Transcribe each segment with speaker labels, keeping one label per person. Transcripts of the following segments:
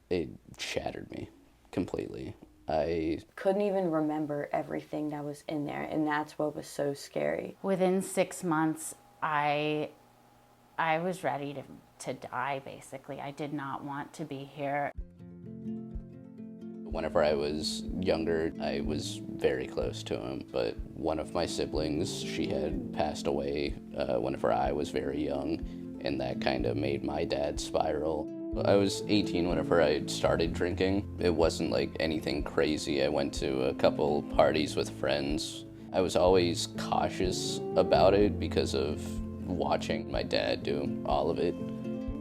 Speaker 1: It shattered me completely. I
Speaker 2: couldn't even remember everything that was in there, and that's what was so scary.
Speaker 3: Within 6 months, I was ready to die, basically. I did not want to be here.
Speaker 1: Whenever I was younger, I was very close to him, but one of my siblings, she had passed away whenever I was very young, and that kind of made my dad spiral. I was 18 whenever I started drinking. It wasn't like anything crazy. I went to a couple parties with friends. I was always cautious about it because of watching my dad do all of it,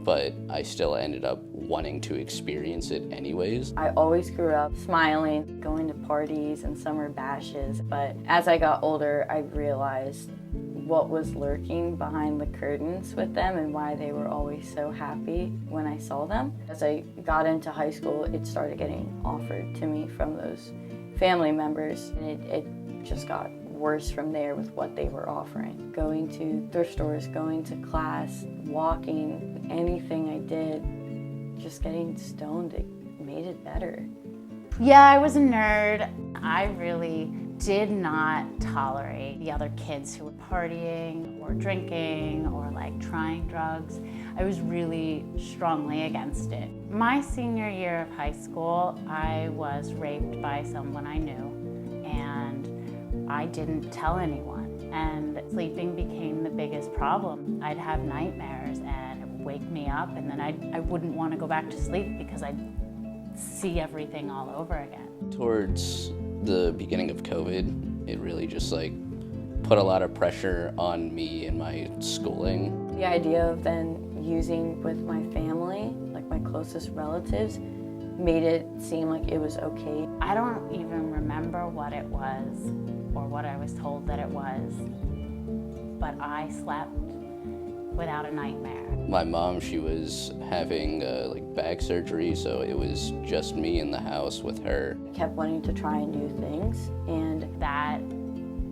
Speaker 1: but I still ended up wanting to experience it anyways.
Speaker 2: I always grew up smiling, going to parties and summer bashes, but as I got older, I realized what was lurking behind the curtains with them and why they were always so happy when I saw them. As I got into high school, it started getting offered to me from those family members, and it just got worse from there with what they were offering. Going to thrift stores, going to class, walking, anything I did, just getting stoned, it made it better.
Speaker 3: Yeah, I was a nerd. I really did not tolerate the other kids who were partying or drinking or like trying drugs. I was really strongly against it. My senior year of high school, I was raped by someone I knew, and I didn't tell anyone. And sleeping became the biggest problem. I'd have nightmares and it would wake me up, and then I wouldn't want to go back to sleep because I'd see everything all over again.
Speaker 1: Towards the beginning of COVID, it really just like put a lot of pressure on me and my schooling.
Speaker 2: The idea of then using with my family, like my closest relatives, made it seem like it was okay.
Speaker 3: I don't even remember what it was or what I was told that it was, but I slept without a nightmare.
Speaker 1: My mom, she was having like back surgery, so it was just me in the house with her.
Speaker 2: I kept wanting to try new things, and
Speaker 3: that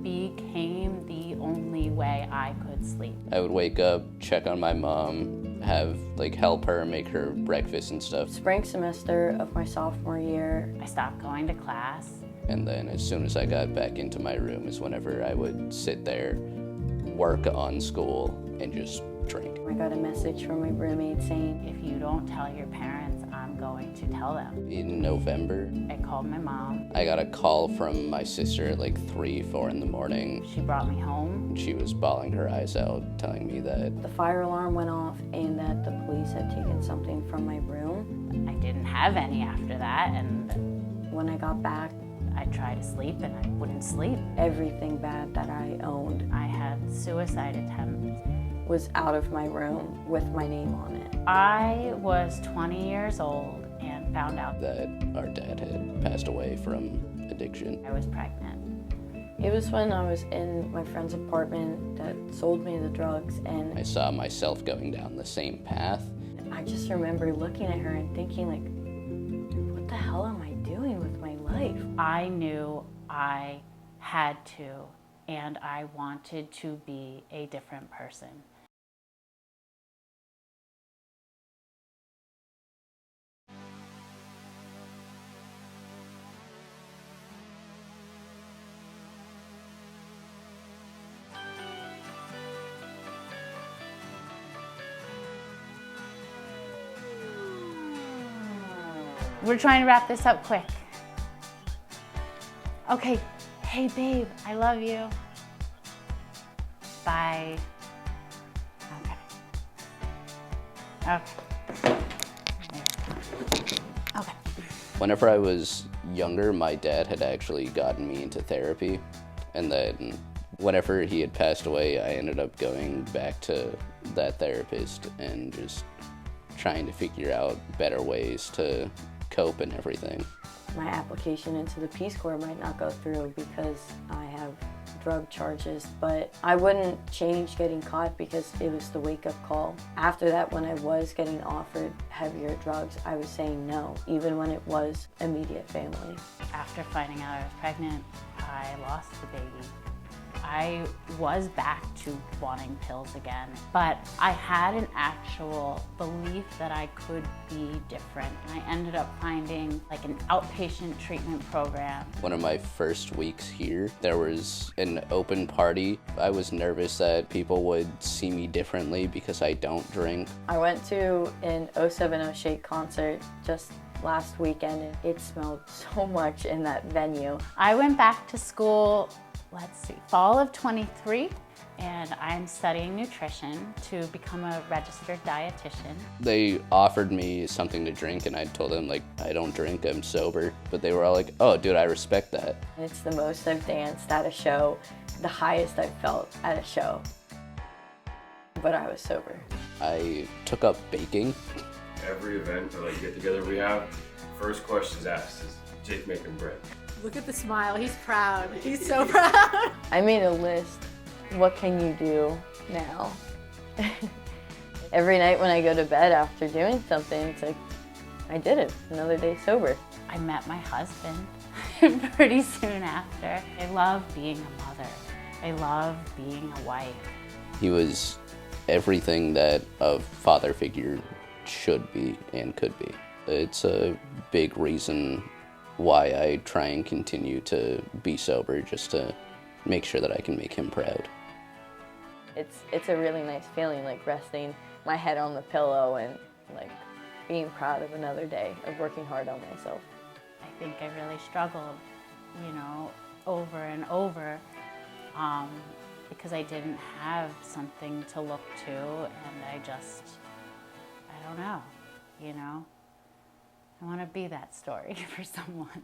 Speaker 3: became the only way I could sleep.
Speaker 1: I would wake up, check on my mom, help her make her breakfast and stuff.
Speaker 2: Spring semester of my sophomore year,
Speaker 3: I stopped going to class.
Speaker 1: And then as soon as I got back into my room is whenever I would sit there, work on school, and just drink.
Speaker 2: I got a message from my roommate saying,
Speaker 3: if you don't tell your parents, I'm going to tell them.
Speaker 1: In November,
Speaker 3: I called my mom.
Speaker 1: I got a call from my sister at like 3, 4 in the morning.
Speaker 3: She brought me home.
Speaker 1: She was bawling her eyes out, telling me that
Speaker 2: the fire alarm went off and that the police had taken something from my room.
Speaker 3: I didn't have any after that, and
Speaker 2: when I got back,
Speaker 3: I tried to sleep and I wouldn't sleep.
Speaker 2: Everything bad that I owned,
Speaker 3: I had suicide attempts,
Speaker 2: was out of my room with my name on it.
Speaker 3: I was 20 years old and found out
Speaker 1: that our dad had passed away from addiction.
Speaker 3: I was pregnant.
Speaker 2: It was when I was in my friend's apartment that sold me the drugs, and
Speaker 1: I saw myself going down the same path.
Speaker 2: I just remember looking at her and thinking, like, what the hell am I doing with my life?
Speaker 3: I knew I had to, and I wanted to be a different person. We're trying to wrap this up quick. Okay, hey babe, I love you. Bye. Okay. Okay.
Speaker 1: Whenever I was younger, my dad had actually gotten me into therapy, and then whenever he had passed away, I ended up going back to that therapist and just trying to figure out better ways to cope and everything.
Speaker 2: My application into the Peace Corps might not go through because I have drug charges, but I wouldn't change getting caught because it was the wake-up call. After that, when I was getting offered heavier drugs, I was saying no, even when it was immediate family.
Speaker 3: After finding out I was pregnant, I lost the baby. I was back to wanting pills again, but I had an actual belief that I could be different. And I ended up finding like an outpatient treatment program.
Speaker 1: One of my first weeks here, there was an open party. I was nervous that people would see me differently because I don't drink.
Speaker 2: I went to an 070 Shake concert just last weekend, and it smelled so much in that venue.
Speaker 3: I went back to school, let's see, fall of 23, and I'm studying nutrition to become a registered dietitian.
Speaker 1: They offered me something to drink and I told them, like, I don't drink, I'm sober. But they were all like, oh dude, I respect that.
Speaker 2: It's the most I've danced at a show, the highest I've felt at a show. But I was sober.
Speaker 1: I took up baking.
Speaker 4: Every event or like get together we have, first questions asked is Jake making bread.
Speaker 5: Look at the smile, he's proud. He's so proud.
Speaker 2: I made a list. What can you do now? Every night when I go to bed after doing something, it's like, I did it, another day sober.
Speaker 3: I met my husband pretty soon after. I love being a mother. I love being a wife.
Speaker 1: He was everything that a father figure should be and could be. It's a big reason why I try and continue to be sober, just to make sure that I can make him proud.
Speaker 2: It's a really nice feeling, like resting my head on the pillow and like being proud of another day of working hard on myself.
Speaker 3: I think I really struggled, you know, over and over because I didn't have something to look to, and I don't know, you know. I want to be that story for someone.